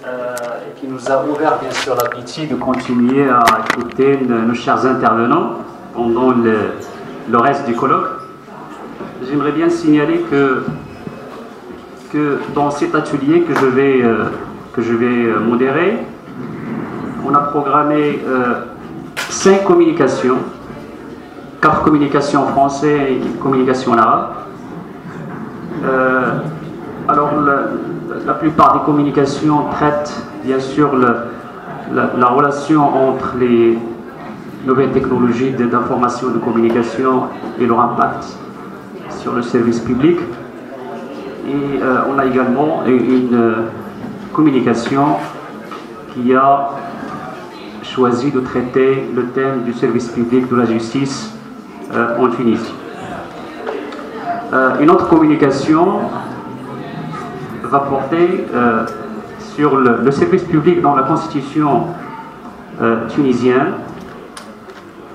et qui nous a ouvert bien sûr l'appétit de continuer à écouter nos chers intervenants pendant le reste du colloque. J'aimerais bien signaler que dans cet atelier que je vais modérer, on a programmé 5 communications, 4 communications en français et une communication en arabe. Alors la plupart des communications traitent bien sûr la relation entre les nouvelles technologies d'information et de communication et leur impact sur le service public. Et on a également une communication qui a choisi de traiter le thème du service public de la justice en Tunisie. Une autre communication va porter sur le service public dans la constitution tunisienne.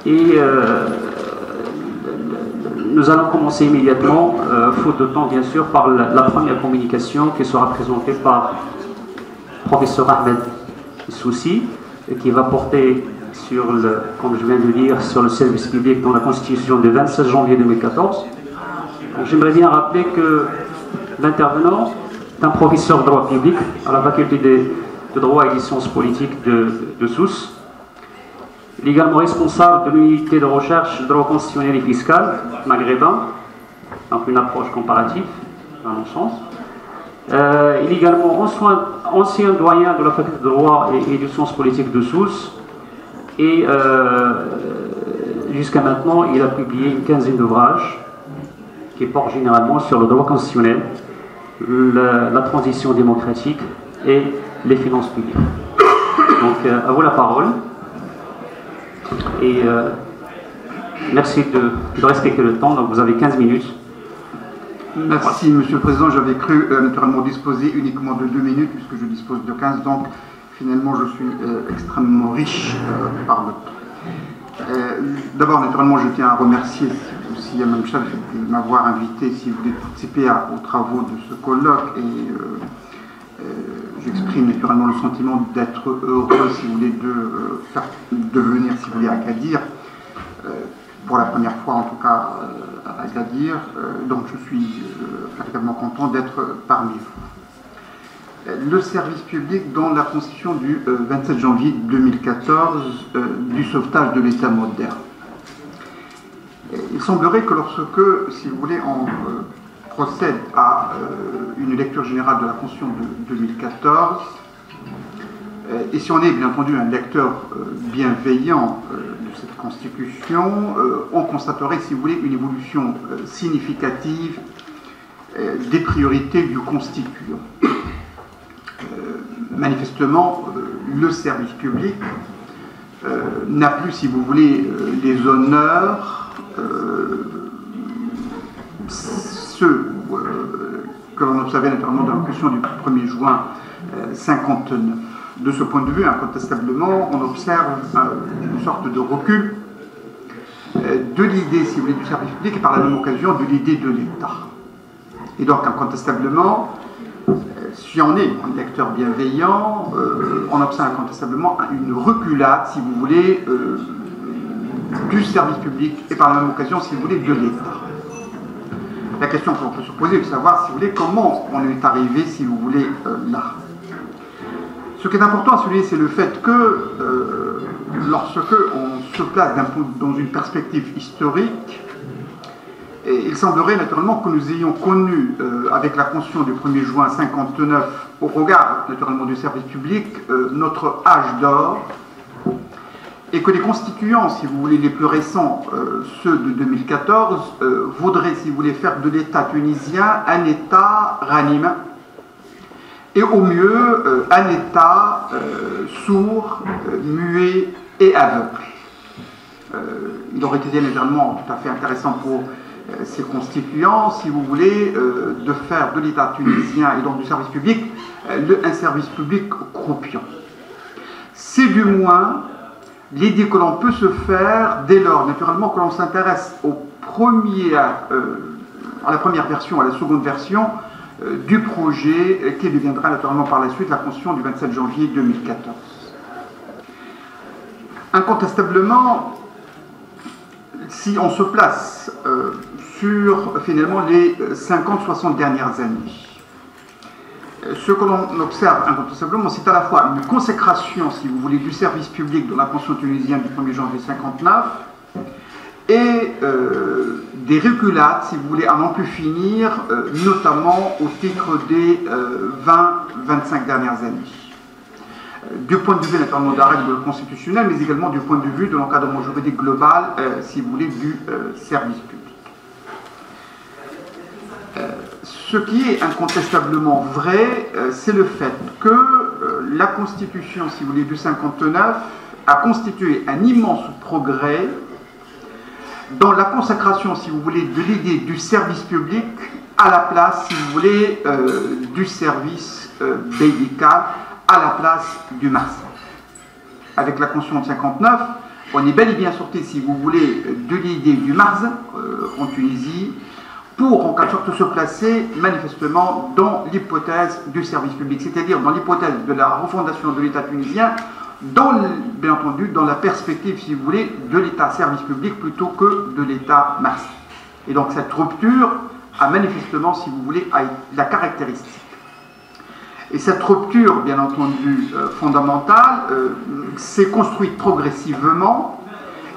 Et nous allons commencer immédiatement, faute de temps bien sûr, par la première communication qui sera présentée par le professeur Ahmed Soussi, qui va porter sur comme je viens de dire, sur le service public dans la constitution du 27 janvier 2014. J'aimerais bien rappeler que l'intervenant est un professeur de droit public à la faculté de droit et des sciences politiques de Sousse. Il est également responsable de l'unité de recherche droit constitutionnel et fiscal maghrébin, donc une approche comparative, dans mon sens. Il est également ancien doyen de la faculté de droit et des sciences politiques de Sousse. Et jusqu'à maintenant, il a publié une quinzaine d'ouvrages qui portent généralement sur le droit constitutionnel, la transition démocratique et les finances publiques. Donc, à vous la parole. Et merci de respecter le temps. Donc, vous avez 15 minutes. Merci, Monsieur le Président. J'avais cru naturellement disposer uniquement de 2 minutes, puisque je dispose de 15. Donc, finalement, je suis extrêmement riche par le temps. D'abord, naturellement, je tiens à remercier aussi Mme Chal de m'avoir invité, si vous voulez, participer aux travaux de ce colloque. Et j'exprime naturellement le sentiment d'être heureux, si vous voulez, de venir, si vous voulez, à Agadir, pour la première fois en tout cas à Agadir. Donc je suis véritablement content d'être parmi vous. Le service public dans la constitution du 27 janvier 2014 du sauvetage de l'État moderne. Il semblerait que lorsque, si vous voulez, on procède à une lecture générale de la Constitution de 2014, et si on est bien entendu un lecteur bienveillant de cette Constitution, on constaterait, si vous voulez, une évolution significative des priorités du constituant. Manifestement, le service public n'a plus, si vous voulez, les honneurs, ceux que l'on observait naturellement dans la Constitution du 1er juin 59. De ce point de vue, incontestablement, on observe une sorte de recul de l'idée, si vous voulez, du service public et par la même occasion de l'idée de l'État. Et donc, incontestablement, si on est un lecteur bienveillant, on observe incontestablement une reculade, si vous voulez, du service public et par la même occasion, si vous voulez, de l'État. La question qu'on peut se poser est de savoir, si vous voulez, comment on est arrivé, si vous voulez, là. Ce qui est important à souligner, c'est le fait que lorsque on se place dans une perspective historique, il semblerait naturellement que nous ayons connu, avec la Constitution du 1er juin 59, au regard naturellement du service public, notre âge d'or, et que les constituants, si vous voulez, les plus récents, ceux de 2014, voudraient, si vous voulez, faire de l'État tunisien un État ranime, et au mieux un État sourd, muet et aveugle. Il aurait été naturellement tout à fait intéressant pour ces constituants, si vous voulez, de faire de l'État tunisien et donc du service public un service public croupion. C'est du moins l'idée que l'on peut se faire dès lors, naturellement, que l'on s'intéresse à la première version, à la seconde version du projet qui deviendra naturellement par la suite la Constitution du 27 janvier 2014. Incontestablement, si on se place sur finalement les 50-60 dernières années, ce que l'on observe incontestablement, c'est à la fois une consécration, si vous voulez, du service public dans la Constitution tunisienne du 1er janvier 59 et des reculades, si vous voulez, à n'en plus finir, notamment au titre des 20-25 dernières années. Du point de vue naturellement de la règle constitutionnelle, mais également du point de vue de l'encadrement juridique global, si vous voulez, du service public. Ce qui est incontestablement vrai, c'est le fait que la Constitution, si vous voulez, du 59 a constitué un immense progrès dans la consacration, si vous voulez, de l'idée du service public à la place, si vous voulez, du service médical, à la place du marché. Avec la Constitution de 59, on est bel et bien sorti, si vous voulez, de l'idée du marché en Tunisie, pour en quelque sorte se placer manifestement dans l'hypothèse du service public, c'est-à-dire dans l'hypothèse de la refondation de l'État tunisien, bien entendu, dans la perspective, si vous voulez, de l'État service public plutôt que de l'État marché. Et donc cette rupture a manifestement, si vous voulez, la caractéristique. Et cette rupture, bien entendu, fondamentale, s'est construite progressivement,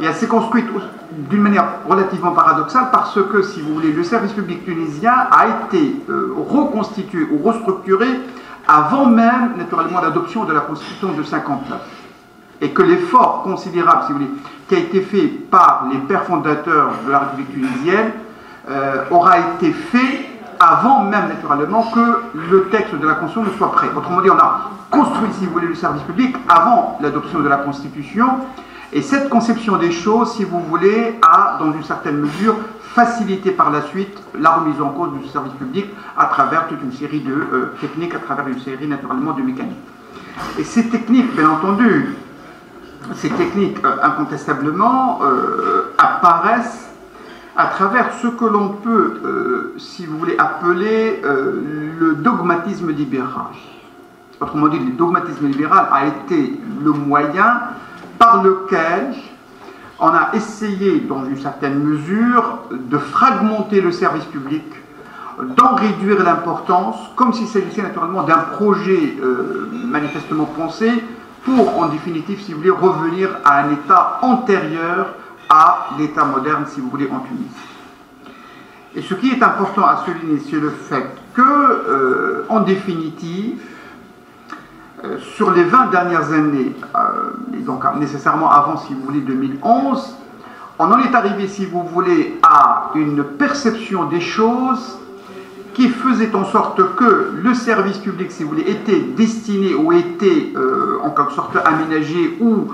et elle s'est construite d'une manière relativement paradoxale parce que, si vous voulez, le service public tunisien a été reconstitué ou restructuré avant même, naturellement, l'adoption de la Constitution de 59. Et que l'effort considérable, si vous voulez, qui a été fait par les pères fondateurs de la République tunisienne aura été fait avant même, naturellement, que le texte de la Constitution ne soit prêt. Autrement dit, on a construit, si vous voulez, le service public avant l'adoption de la Constitution, et cette conception des choses, si vous voulez, a, dans une certaine mesure, facilité par la suite la remise en cause du service public à travers toute une série de techniques, à travers une série, naturellement, de mécanismes. Et ces techniques, bien entendu, ces techniques, incontestablement, apparaissent à travers ce que l'on peut, si vous voulez, appeler le dogmatisme libéral. Autrement dit, le dogmatisme libéral a été le moyen par lequel on a essayé, dans une certaine mesure, de fragmenter le service public, d'en réduire l'importance, comme s'il s'agissait naturellement d'un projet manifestement pensé pour, en définitive, si vous voulez, revenir à un état antérieur à l'état moderne, si vous voulez, en Tunisie. Et ce qui est important à souligner, c'est le fait que, en définitive, sur les 20 dernières années, et donc nécessairement avant, si vous voulez, 2011, on en est arrivé, si vous voulez, à une perception des choses qui faisait en sorte que le service public, si vous voulez, était destiné ou était en quelque sorte aménagé ou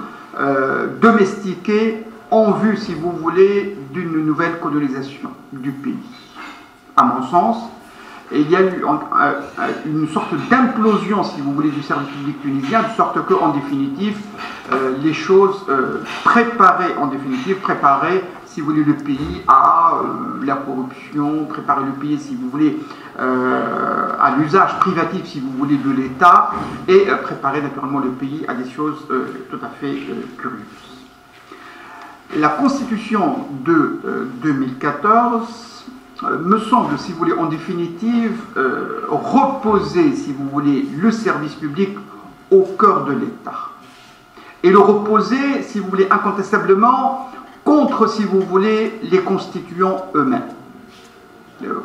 domestiqué en vue, si vous voulez, d'une nouvelle colonisation du pays. À mon sens, et il y a eu une sorte d'implosion, si vous voulez, du service public tunisien, de sorte que, en définitive, les choses préparaient, si vous voulez, le pays à la corruption, préparer le pays, si vous voulez, à l'usage privatif, si vous voulez, de l'État, et préparer naturellement le pays à des choses tout à fait curieuses. La Constitution de 2014 me semble, si vous voulez, en définitive, reposer, si vous voulez, le service public au cœur de l'État. Et le reposer, si vous voulez, incontestablement, contre, si vous voulez, les constituants eux-mêmes.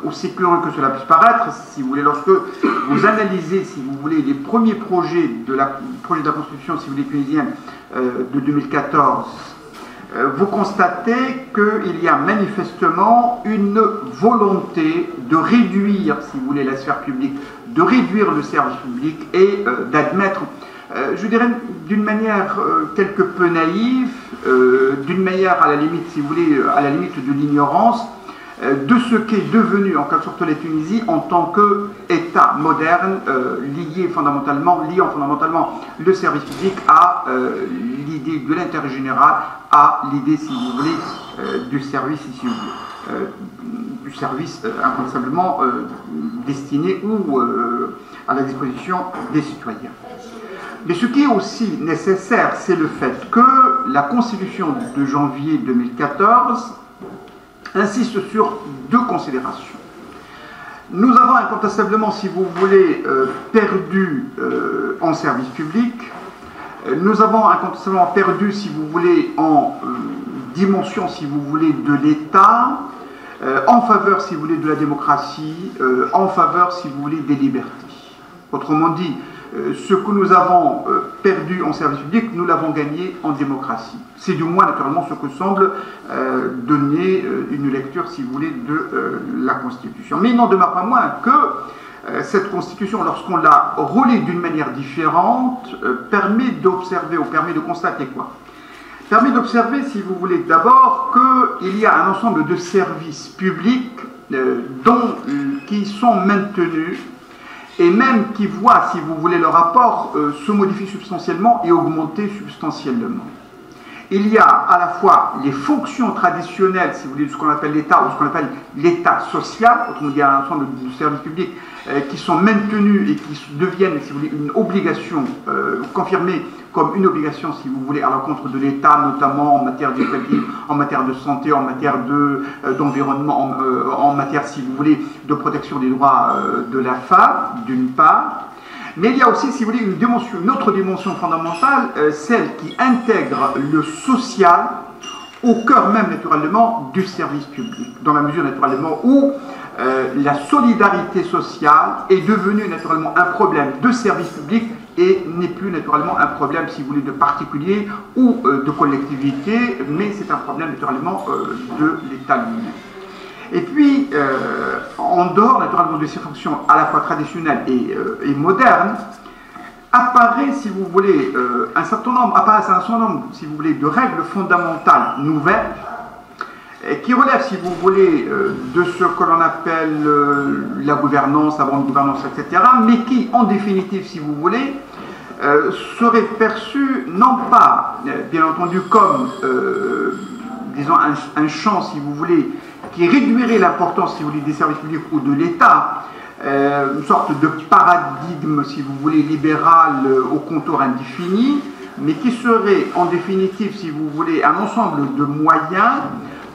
Aussi curieux que cela puisse paraître, si vous voulez, lorsque vous analysez, si vous voulez, les premiers projets de la Constitution, si vous voulez, tunisienne de 2014, vous constatez qu'il y a manifestement une volonté de réduire, si vous voulez, la sphère publique, de réduire le service public et d'admettre, je dirais d'une manière quelque peu naïve, d'une manière à la limite, si vous voulez, à la limite de l'ignorance, de ce qu'est devenu en quelque sorte la Tunisie en tant qu'État moderne, liant fondamentalement le service public à l'idée de l'intérêt général, à l'idée, si vous voulez, du service, si vous voulez. du service incontestablement destiné ou à la disposition des citoyens. Mais ce qui est aussi nécessaire, c'est le fait que la Constitution de janvier 2014 insiste sur deux considérations. Nous avons incontestablement, si vous voulez, perdu en service public. Nous avons incontestablement perdu, si vous voulez, en dimension, si vous voulez, de l'État, en faveur, si vous voulez, de la démocratie, en faveur, si vous voulez, des libertés. Autrement dit, ce que nous avons perdu en service public, nous l'avons gagné en démocratie. C'est du moins, naturellement, ce que semble donner une lecture, si vous voulez, de la Constitution. Mais il n'en demeure pas moins que cette Constitution, lorsqu'on la relit d'une manière différente, permet d'observer ou permet de constater quoi? Permet d'observer, si vous voulez, d'abord qu'il y a un ensemble de services publics qui sont maintenus et même qui voient, si vous voulez, leur rapport se modifier substantiellement et augmenter substantiellement. Il y a à la fois les fonctions traditionnelles, si vous voulez, de ce qu'on appelle l'État ou ce qu'on appelle l'État social, autrement dit un ensemble de services publics qui sont maintenus et qui deviennent, si vous voulez, une obligation confirmée comme une obligation, si vous voulez, à l'encontre de l'État, notamment en matière d'éducation, en matière de santé, en matière d'environnement, en matière, si vous voulez, de protection des droits de la femme, d'une part. Mais il y a aussi, si vous voulez, une autre dimension fondamentale, celle qui intègre le social au cœur même, naturellement, du service public, dans la mesure, naturellement, où la solidarité sociale est devenue, naturellement, un problème de service public et n'est plus, naturellement, un problème, si vous voulez, de particulier ou de collectivité, mais c'est un problème, naturellement, de l'État lui-même. Et puis, en dehors, naturellement, de ces fonctions à la fois traditionnelles et modernes, apparaît, si vous voulez, un certain nombre, si vous voulez, de règles fondamentales nouvelles, qui relèvent, si vous voulez, de ce que l'on appelle la gouvernance, la bonne gouvernance, etc., mais qui, en définitive, si vous voulez, seraient perçues, non pas, bien entendu, comme, disons, un champ, si vous voulez, qui réduirait l'importance, si vous voulez, des services publics ou de l'État, une sorte de paradigme, si vous voulez, libéral au contour indéfini, mais qui serait, en définitive, si vous voulez, un ensemble de moyens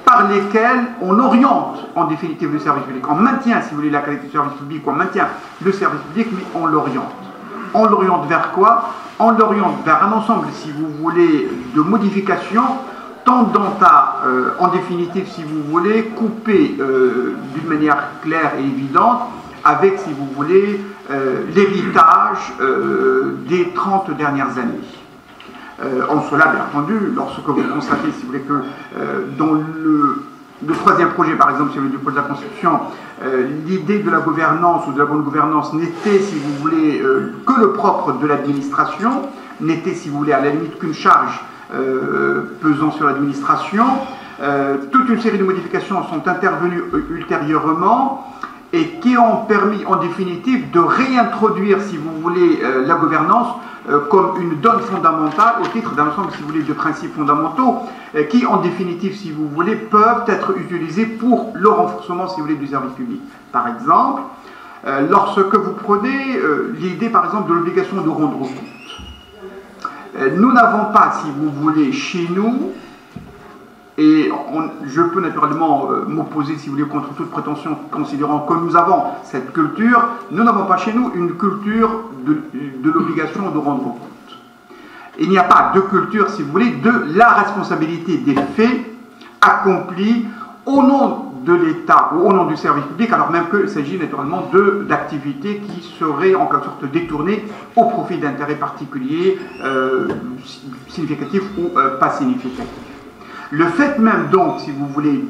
par lesquels on oriente, en définitive, le service public. On maintient, si vous voulez, la qualité du service public, on maintient le service public, mais on l'oriente. On l'oriente vers quoi? On l'oriente vers un ensemble, si vous voulez, de modifications tendant à, en définitive, si vous voulez, couper d'une manière claire et évidente avec, si vous voulez, l'héritage des 30 dernières années. En cela, bien entendu, lorsque vous constatez, si vous voulez, que dans le troisième projet, par exemple, celui du projet de la Constitution, l'idée de la gouvernance ou de la bonne gouvernance n'était, si vous voulez, que le propre de l'administration, n'était, si vous voulez, à la limite qu'une charge pesant sur l'administration. Toute une série de modifications sont intervenues ultérieurement et qui ont permis, en définitive, de réintroduire, si vous voulez, la gouvernance comme une donne fondamentale au titre d'un ensemble, si vous voulez, de principes fondamentaux qui, en définitive, si vous voulez, peuvent être utilisés pour le renforcement, si vous voulez, du service public. Par exemple, lorsque vous prenez l'idée, par exemple, de l'obligation de rendre compte. Nous n'avons pas, si vous voulez, chez nous, et je peux naturellement m'opposer, si vous voulez, contre toute prétention, considérant que nous avons cette culture, nous n'avons pas chez nous une culture de l'obligation de rendre compte. Il n'y a pas de culture, si vous voulez, de la responsabilité des faits accomplis au nom de l'État ou au nom du service public, alors même qu'il s'agit naturellement d'activités qui seraient en quelque sorte détournées au profit d'intérêts particuliers, significatifs ou pas significatifs. Le fait même donc, si vous voulez,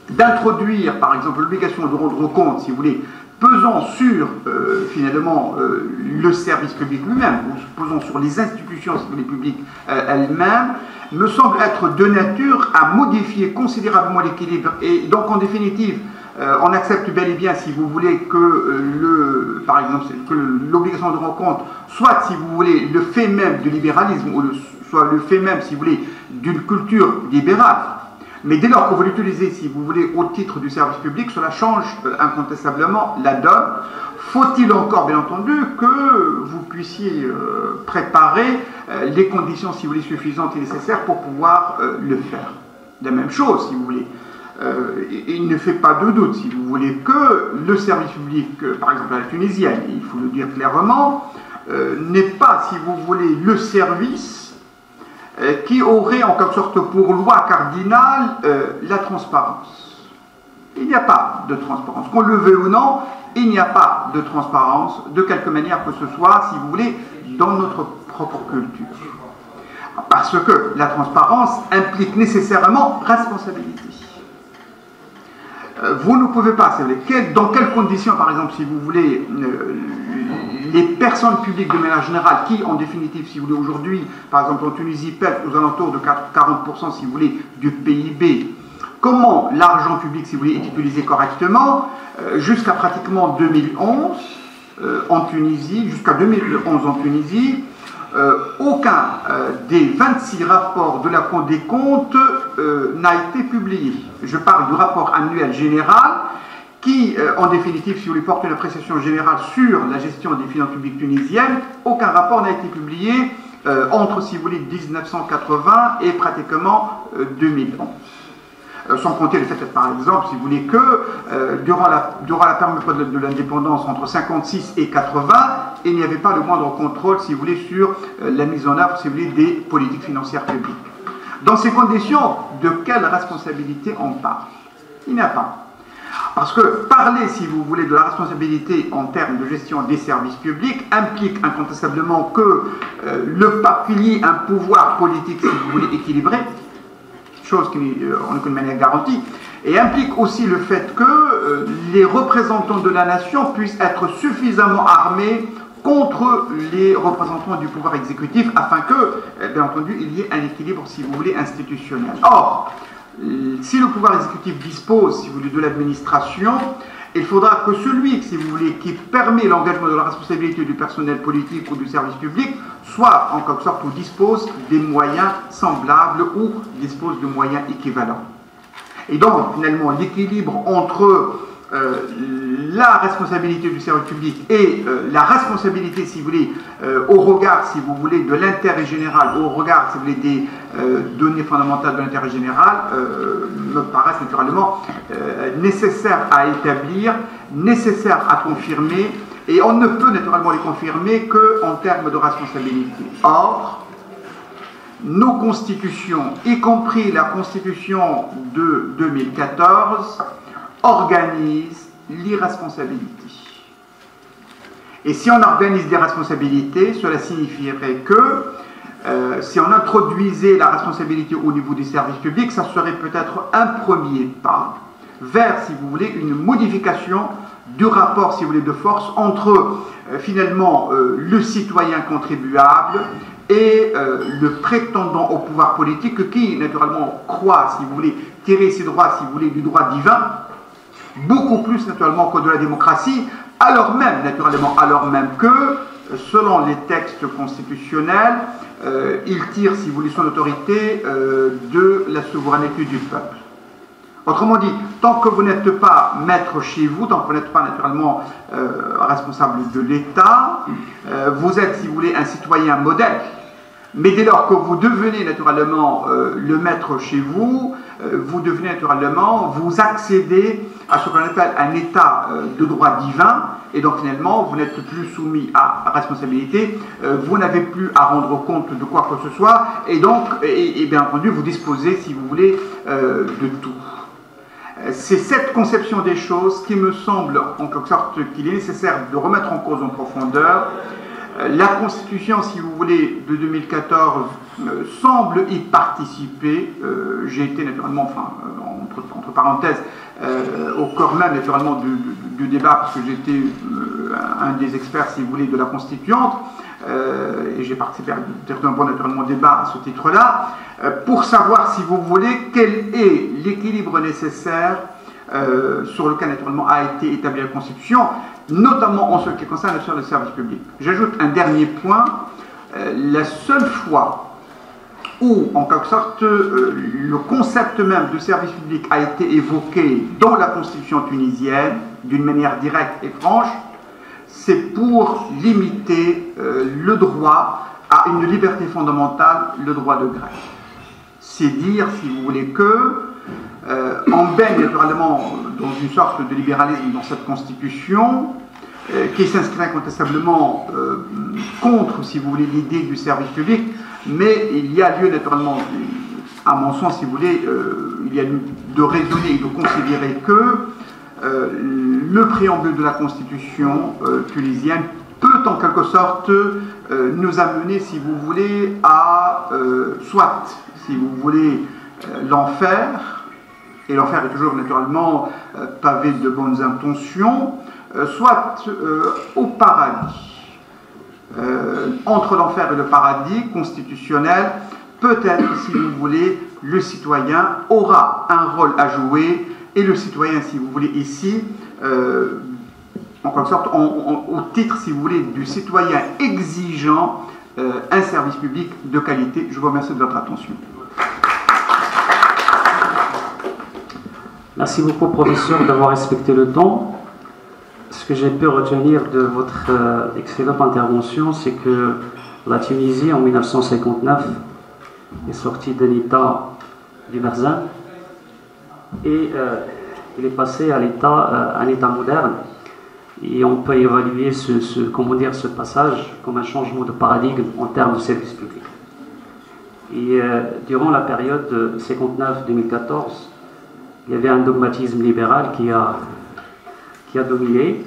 d'introduire par exemple l'obligation de rendre compte, si vous voulez, pesant sur finalement le service public lui-même, ou pesant sur les institutions, si vous voulez, publiques elles-mêmes, me semble être de nature à modifier considérablement l'équilibre. Et donc en définitive, on accepte bel et bien, si vous voulez, que par exemple, que l'obligation de rendre compte soit, si vous voulez, le fait même du libéralisme, ou soit le fait même, si vous voulez, d'une culture libérale. Mais dès lors que vous l'utilisez, si vous voulez, au titre du service public, cela change incontestablement la donne. Faut-il encore, bien entendu, que vous puissiez préparer les conditions, si vous voulez, suffisantes et nécessaires pour pouvoir le faire. La même chose, si vous voulez. Il ne fait pas de doute, si vous voulez, que le service public, par exemple à la tunisienne, il faut le dire clairement, n'est pas, si vous voulez, le service qui aurait en quelque sorte pour loi cardinale la transparence. Il n'y a pas de transparence. Qu'on le veuille ou non, il n'y a pas de transparence de quelque manière que ce soit, si vous voulez, dans notre propre culture. Parce que la transparence implique nécessairement responsabilité. Vous ne pouvez pas, dans quelles conditions, par exemple, si vous voulez, les personnes publiques de manière générale, qui en définitive, si vous voulez, aujourd'hui, par exemple en Tunisie, pèsent aux alentours de 40%, si vous voulez, du PIB, comment l'argent public, si vous voulez, est utilisé correctement, jusqu'à pratiquement 2011 en Tunisie, aucun des 26 rapports de la Cour des comptes n'a été publié. Je parle du rapport annuel général qui, en définitive, si vous voulez, porte une appréciation générale sur la gestion des finances publiques tunisiennes. Aucun rapport n'a été publié entre, si vous voulez, 1980 et pratiquement 2011. Sans compter le fait, par exemple, si vous voulez, que durant la période de l'indépendance entre 56 et 80, il n'y avait pas le moindre contrôle, si vous voulez, sur la mise en œuvre, si vous voulez, des politiques financières publiques. Dans ces conditions, de quelle responsabilité on parle? Il n'y a pas. Parce que parler, si vous voulez, de la responsabilité en termes de gestion des services publics implique incontestablement que qu'il y ait un pouvoir politique, si vous voulez, équilibré, chose qui en aucune manière garantie, et implique aussi le fait que les représentants de la nation puissent être suffisamment armés contre les représentants du pouvoir exécutif afin que, bien entendu, il y ait un équilibre, si vous voulez, institutionnel. Or, si le pouvoir exécutif dispose, si vous voulez, de l'administration, il faudra que celui, si vous voulez, qui permet l'engagement de la responsabilité du personnel politique ou du service public, soit en quelque sorte ou dispose des moyens semblables ou dispose de moyens équivalents. Et donc, finalement, l'équilibre entre la responsabilité du service public et la responsabilité, si vous voulez, au regard, si vous voulez, de l'intérêt général, au regard, si vous voulez, des données fondamentales de l'intérêt général, me paraissent naturellement nécessaires à établir, nécessaires à confirmer, et on ne peut naturellement les confirmer qu'en termes de responsabilité. Or, nos constitutions, y compris la constitution de 2014, organisent l'irresponsabilité. Et si on organise des responsabilités, cela signifierait que si on introduisait la responsabilité au niveau des services publics, ça serait peut-être un premier pas vers, si vous voulez, une modification du rapport, si vous voulez, de force entre finalement le citoyen contribuable et le prétendant au pouvoir politique qui, naturellement, croit, si vous voulez, tirer ses droits, si vous voulez, du droit divin, beaucoup plus, naturellement, que de la démocratie, alors même, naturellement, que, selon les textes constitutionnels, il tire, si vous voulez, son autorité de la souveraineté du peuple. Autrement dit, tant que vous n'êtes pas maître chez vous, tant que vous n'êtes pas naturellement responsable de l'État, vous êtes, si vous voulez, un citoyen modèle. Mais dès lors que vous devenez naturellement le maître chez vous, vous devenez naturellement, vous accédez à ce qu'on appelle un état de droit divin, et donc finalement vous n'êtes plus soumis à responsabilité, vous n'avez plus à rendre compte de quoi que ce soit, et donc, et bien entendu, vous disposez, si vous voulez, de tout. C'est cette conception des choses qui me semble, en quelque sorte, qu'il est nécessaire de remettre en cause en profondeur. La Constitution, si vous voulez, de 2014 semble y participer. J'ai été naturellement, enfin, entre parenthèses, au cœur même naturellement du débat, parce que j'étais un des experts, si vous voulez, de la Constituante, et j'ai participé à un bon naturellement débat à ce titre-là, pour savoir, si vous voulez, quel est l'équilibre nécessaire sur lequel naturellement a été établie la Constitution, notamment en ce qui concerne le service public. J'ajoute un dernier point. La seule fois où, en quelque sorte, le concept même de service public a été évoqué dans la Constitution tunisienne d'une manière directe et franche, c'est pour limiter le droit à une liberté fondamentale, le droit de grève. C'est dire, si vous voulez, que on baigne naturellement dans une sorte de libéralisme dans cette Constitution qui s'inscrit incontestablement contre, si vous voulez, l'idée du service public, mais il y a lieu naturellement, à mon sens, si vous voulez, il y a lieu de raisonner et de considérer que le préambule de la Constitution tunisienne peut en quelque sorte nous amener, si vous voulez, à soit, si vous voulez, l'enfer, et l'enfer est toujours naturellement pavé de bonnes intentions, soit au paradis. Entre l'enfer et le paradis constitutionnel, peut-être, si vous voulez, le citoyen aura un rôle à jouer, et le citoyen, si vous voulez, ici, en quelque sorte, au titre, si vous voulez, du citoyen exigeant un service public de qualité. Je vous remercie de votre attention. Merci beaucoup, professeur, d'avoir respecté le temps. Ce que j'ai pu retenir de votre excellente intervention, c'est que la Tunisie, en 1959, est sortie d'un état du Merzin et il est passé à un état moderne. Et on peut évaluer ce passage comme un changement de paradigme en termes de service public. Et durant la période 59-2014, il y avait un dogmatisme libéral qui a dominé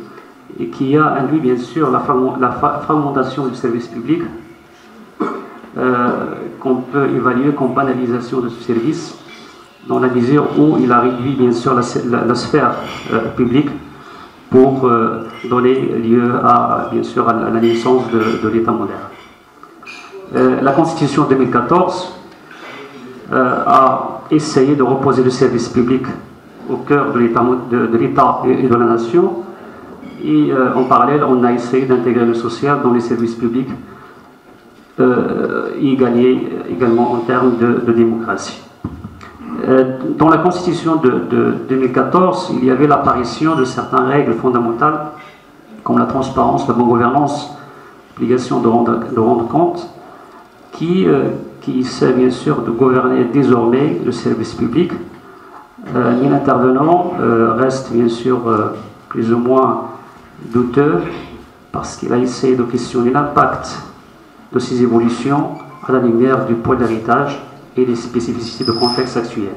et qui a induit bien sûr la fragmentation du service public qu'on peut évaluer comme banalisation de ce service dans la mesure où il a réduit bien sûr la sphère publique pour donner lieu à bien sûr à la naissance de l'État moderne. La Constitution 2014 a essayé de reposer le service public au cœur de l'État et de la nation, et en parallèle on a essayé d'intégrer le social dans les services publics et gagner également en termes de démocratie. Dans la Constitution de 2014, il y avait l'apparition de certaines règles fondamentales comme la transparence, la bonne gouvernance, l'obligation de rendre compte, qui essaie bien sûr de gouverner désormais le service public. L'intervenant reste bien sûr plus ou moins douteux parce qu'il a essayé de questionner l'impact de ces évolutions à la lumière du pôle d'héritage et des spécificités de contexte actuel.